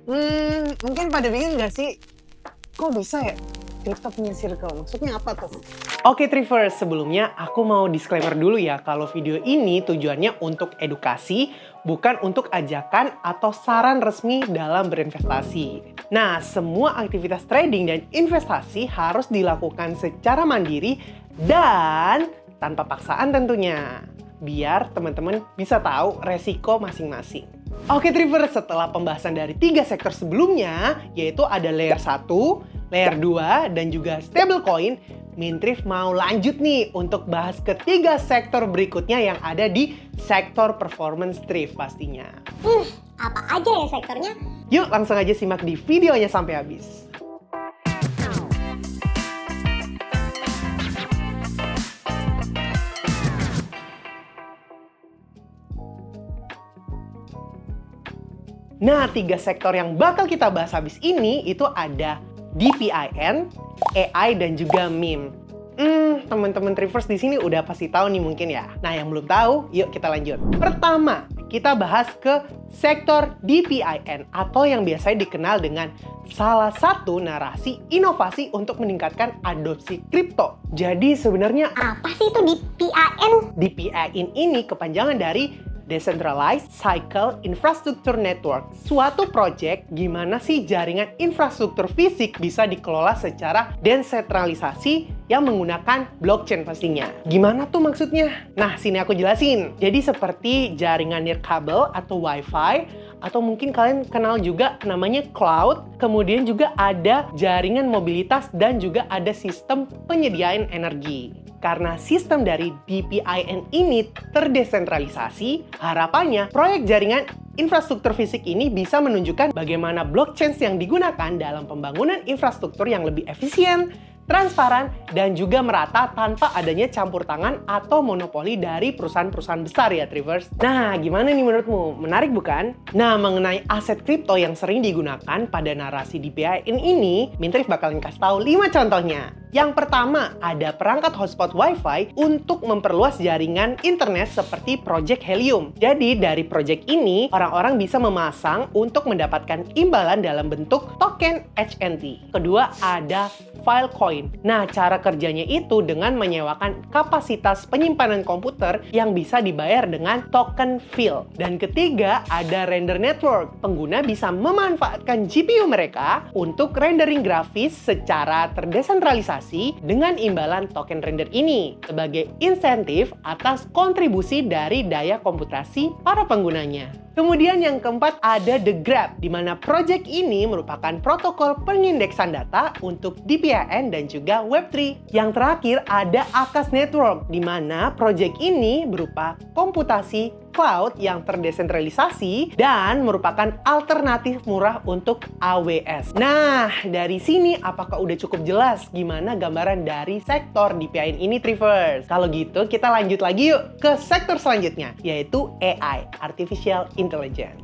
Mungkin pada bingung nggak sih, kok bisa ya kripto punya circle? Maksudnya apa tuh? Oke Trivers, sebelumnya aku mau disclaimer dulu ya kalau video ini tujuannya untuk edukasi, bukan untuk ajakan atau saran resmi dalam berinvestasi. Nah, semua aktivitas trading dan investasi harus dilakukan secara mandiri dan tanpa paksaan tentunya. Biar teman-teman bisa tahu resiko masing-masing. Oke Trivers, setelah pembahasan dari 3 sektor sebelumnya, yaitu ada layer 1, layer 2, dan juga stablecoin, Mintrif mau lanjut nih untuk bahas ketiga sektor berikutnya yang ada di sektor performance thrift pastinya. Apa aja ya sektornya? Yuk langsung aja simak di videonya sampai habis. Nah, 3 sektor yang bakal kita bahas habis ini itu ada DPIN, AI, dan juga meme. Teman-teman Trivers di sini udah pasti tahu nih mungkin ya. Nah, yang belum tahu, yuk kita lanjut. Pertama, kita bahas ke sektor DPIN atau yang biasanya dikenal dengan salah satu narasi inovasi untuk meningkatkan adopsi kripto. Jadi sebenarnya Apa sih itu di PIN? DPIN ini kepanjangan dari Decentralized Cycle Infrastructure Network, suatu proyek gimana sih jaringan infrastruktur fisik bisa dikelola secara desentralisasi yang menggunakan blockchain pastinya. Gimana tuh maksudnya? Nah, sini aku jelasin. Jadi seperti jaringan nirkabel atau wifi, atau mungkin kalian kenal juga namanya cloud, kemudian juga ada jaringan mobilitas dan juga ada sistem penyediaan energi. Karena sistem dari DPIN ini terdesentralisasi, harapannya proyek jaringan infrastruktur fisik ini bisa menunjukkan bagaimana blockchain yang digunakan dalam pembangunan infrastruktur yang lebih efisien, transparan, dan juga merata tanpa adanya campur tangan atau monopoli dari perusahaan-perusahaan besar ya Trivers. Nah, gimana nih menurutmu? Menarik bukan? Nah, mengenai aset kripto yang sering digunakan pada narasi DPIN ini, Mintrif bakalan kasih tahu 5 contohnya. Yang pertama, ada perangkat hotspot Wi-Fi untuk memperluas jaringan internet seperti Project Helium. Jadi, dari project ini, orang-orang bisa memasang untuk mendapatkan imbalan dalam bentuk token HNT. Kedua, ada Filecoin. Nah, cara kerjanya itu dengan menyewakan kapasitas penyimpanan komputer yang bisa dibayar dengan token Fil. Dan ketiga, ada Render Network. Pengguna bisa memanfaatkan GPU mereka untuk rendering grafis secara terdesentralisasi dengan imbalan token render ini sebagai insentif atas kontribusi dari daya komputasi para penggunanya. Kemudian yang keempat ada The Graph, di mana project ini merupakan protokol pengindeksan data untuk DPIN dan juga Web3. Yang terakhir ada Akas Network, di mana project ini berupa komputasi cloud yang terdesentralisasi dan merupakan alternatif murah untuk AWS. Nah, dari sini apakah udah cukup jelas gimana gambaran dari sektor DPIN ini, Trivers? Kalau gitu kita lanjut lagi yuk ke sektor selanjutnya, yaitu AI, Artificial Intelligence.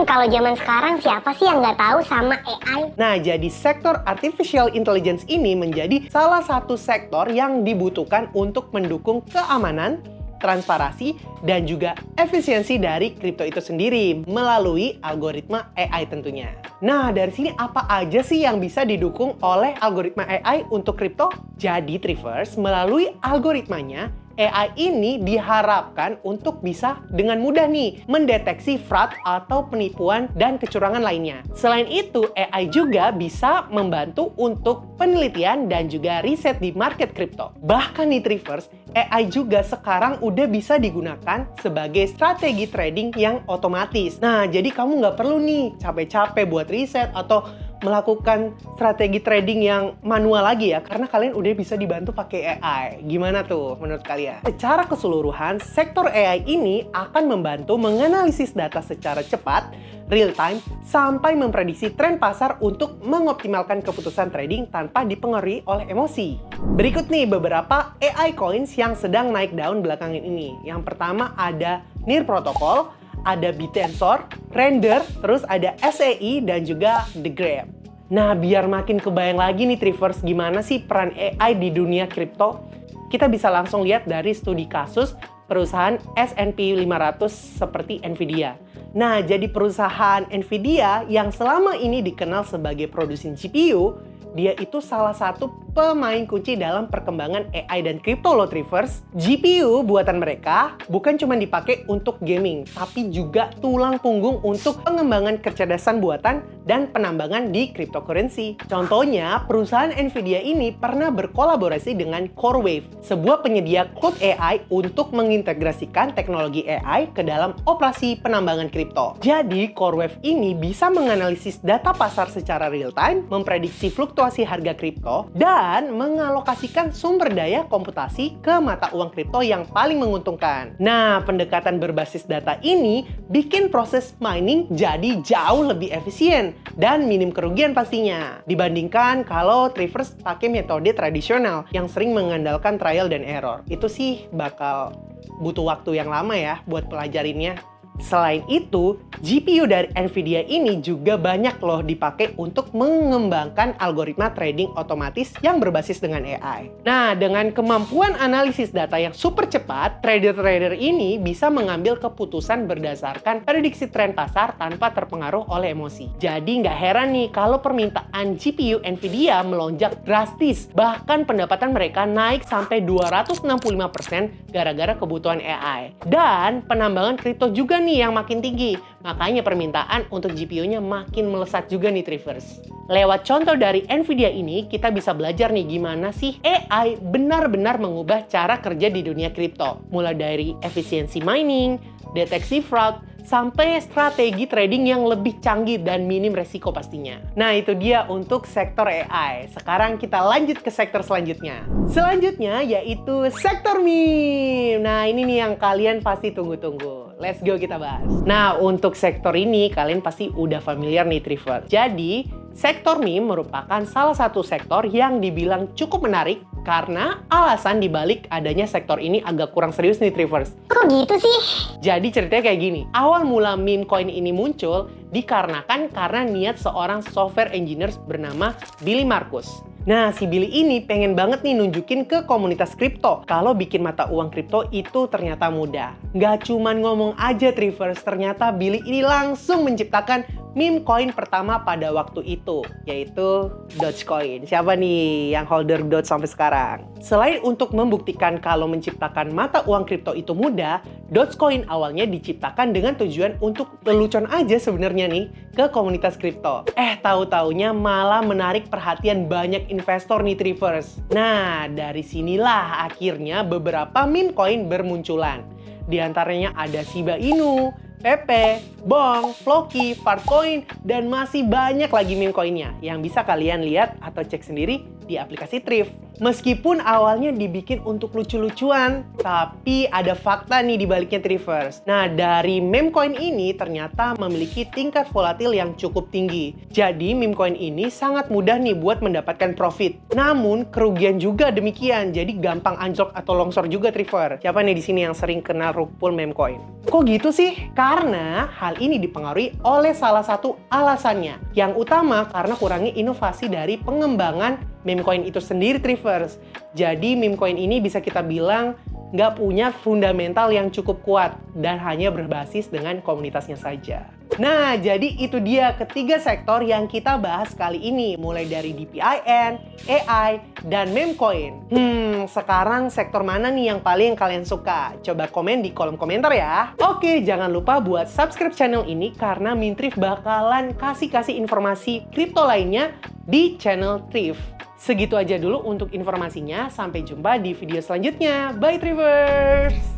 Kalau zaman sekarang siapa sih yang nggak tahu sama AI? Nah, jadi sektor Artificial Intelligence ini menjadi salah satu sektor yang dibutuhkan untuk mendukung keamanan, transparansi, dan juga efisiensi dari kripto itu sendiri melalui algoritma AI tentunya. Nah, dari sini apa aja sih yang bisa didukung oleh algoritma AI untuk kripto? Jadi, Trivers, melalui algoritmanya, AI ini diharapkan untuk bisa dengan mudah nih mendeteksi fraud atau penipuan dan kecurangan lainnya. Selain itu, AI juga bisa membantu untuk penelitian dan juga riset di market kripto. Bahkan nih Trivers, AI juga sekarang udah bisa digunakan sebagai strategi trading yang otomatis. Nah, jadi kamu nggak perlu nih capek-capek buat riset atau melakukan strategi trading yang manual lagi ya, karena kalian udah bisa dibantu pakai AI. Gimana tuh menurut kalian? Secara keseluruhan, sektor AI ini akan membantu menganalisis data secara cepat, real time, sampai memprediksi tren pasar untuk mengoptimalkan keputusan trading tanpa dipengaruhi oleh emosi. Berikut nih beberapa AI coins yang sedang naik daun belakangan ini. Yang pertama ada NIR Protocol, ada Bitensor, Render, terus ada SEI, dan juga The Graph. Nah, biar makin kebayang lagi nih Trivers, gimana sih peran AI di dunia kripto? Kita bisa langsung lihat dari studi kasus perusahaan S&P 500 seperti Nvidia. Nah, jadi perusahaan Nvidia yang selama ini dikenal sebagai produsen GPU, dia itu salah satu pemain kunci dalam perkembangan AI dan kripto loh, Trivers. GPU buatan mereka bukan cuma dipakai untuk gaming, tapi juga tulang punggung untuk pengembangan kecerdasan buatan dan penambangan di cryptocurrency. Contohnya, perusahaan Nvidia ini pernah berkolaborasi dengan CoreWeave, sebuah penyedia cloud AI untuk mengintegrasikan teknologi AI ke dalam operasi penambangan kripto. Jadi, CoreWeave ini bisa menganalisis data pasar secara real-time, memprediksi fluktuasi harga kripto, dan mengalokasikan sumber daya komputasi ke mata uang kripto yang paling menguntungkan. Nah, pendekatan berbasis data ini bikin proses mining jadi jauh lebih efisien dan minim kerugian pastinya. Dibandingkan kalau Trivers pakai metode tradisional yang sering mengandalkan trial dan error. Itu sih bakal butuh waktu yang lama ya buat pelajarinnya. Selain itu, GPU dari Nvidia ini juga banyak loh dipakai untuk mengembangkan algoritma trading otomatis yang berbasis dengan AI. Nah, dengan kemampuan analisis data yang super cepat, trader-trader ini bisa mengambil keputusan berdasarkan prediksi tren pasar tanpa terpengaruh oleh emosi. Jadi nggak heran nih kalau permintaan GPU Nvidia melonjak drastis, bahkan pendapatan mereka naik sampai 265% gara-gara kebutuhan AI. Dan penambangan kripto juga nih yang makin tinggi. Makanya permintaan untuk GPU-nya makin melesat juga nih, Trivers. Lewat contoh dari Nvidia ini, kita bisa belajar nih gimana sih AI benar-benar mengubah cara kerja di dunia kripto. Mulai dari efisiensi mining, deteksi fraud, sampai strategi trading yang lebih canggih dan minim resiko pastinya. Nah, itu dia untuk sektor AI. Sekarang kita lanjut ke sektor selanjutnya. Selanjutnya yaitu sektor meme. Nah, ini nih yang kalian pasti tunggu-tunggu. Let's go kita bahas. Nah, untuk sektor ini kalian pasti udah familiar nih, Trivers. Jadi, sektor meme merupakan salah satu sektor yang dibilang cukup menarik karena alasan dibalik adanya sektor ini agak kurang serius nih, Trivers. Kok gitu sih? Jadi ceritanya kayak gini, awal mula meme coin ini muncul dikarenakan karena niat seorang software engineer bernama Billy Markus. Nah, si Billy ini pengen banget nih nunjukin ke komunitas kripto kalau bikin mata uang kripto itu ternyata mudah. Nggak cuman ngomong aja, Trivers, ternyata Billy ini langsung menciptakan meme coin pertama pada waktu itu, yaitu Dogecoin. Siapa nih yang holder Doge sampai sekarang? Selain untuk membuktikan kalau menciptakan mata uang kripto itu mudah, Dogecoin awalnya diciptakan dengan tujuan untuk lelucon aja sebenarnya nih ke komunitas kripto. Tahu-taunya malah menarik perhatian banyak investor nih, Trivers. Nah, dari sinilah akhirnya beberapa meme coin bermunculan. Di antaranya ada Shiba Inu, Pepe, Bong, Floki, Farcoin, dan masih banyak lagi meme coinnya yang bisa kalian lihat atau cek sendiri di aplikasi Thrift. Meskipun awalnya dibikin untuk lucu-lucuan, tapi ada fakta nih di baliknya, Trivers. Nah, dari meme coin ini ternyata memiliki tingkat volatil yang cukup tinggi. Jadi, meme coin ini sangat mudah nih buat mendapatkan profit. Namun, kerugian juga demikian. Jadi, gampang anjlok atau longsor juga, Trivers. Siapa nih di sini yang sering kenal rug pull meme coin? Kok gitu sih? Karena hal ini dipengaruhi oleh salah satu alasannya. Yang utama karena kurangnya inovasi dari pengembangan meme coin itu sendiri, Trivers. Jadi meme coin ini bisa kita bilang nggak punya fundamental yang cukup kuat dan hanya berbasis dengan komunitasnya saja. Nah, jadi itu dia ketiga sektor yang kita bahas kali ini, mulai dari DPIN, AI, dan meme coin. Sekarang sektor mana nih yang paling kalian suka? Coba komen di kolom komentar ya. Oke, jangan lupa buat subscribe channel ini karena Minthrift bakalan kasih informasi kripto lainnya di channel Thrift. Segitu aja dulu untuk informasinya. Sampai jumpa di video selanjutnya. Bye, Trivers!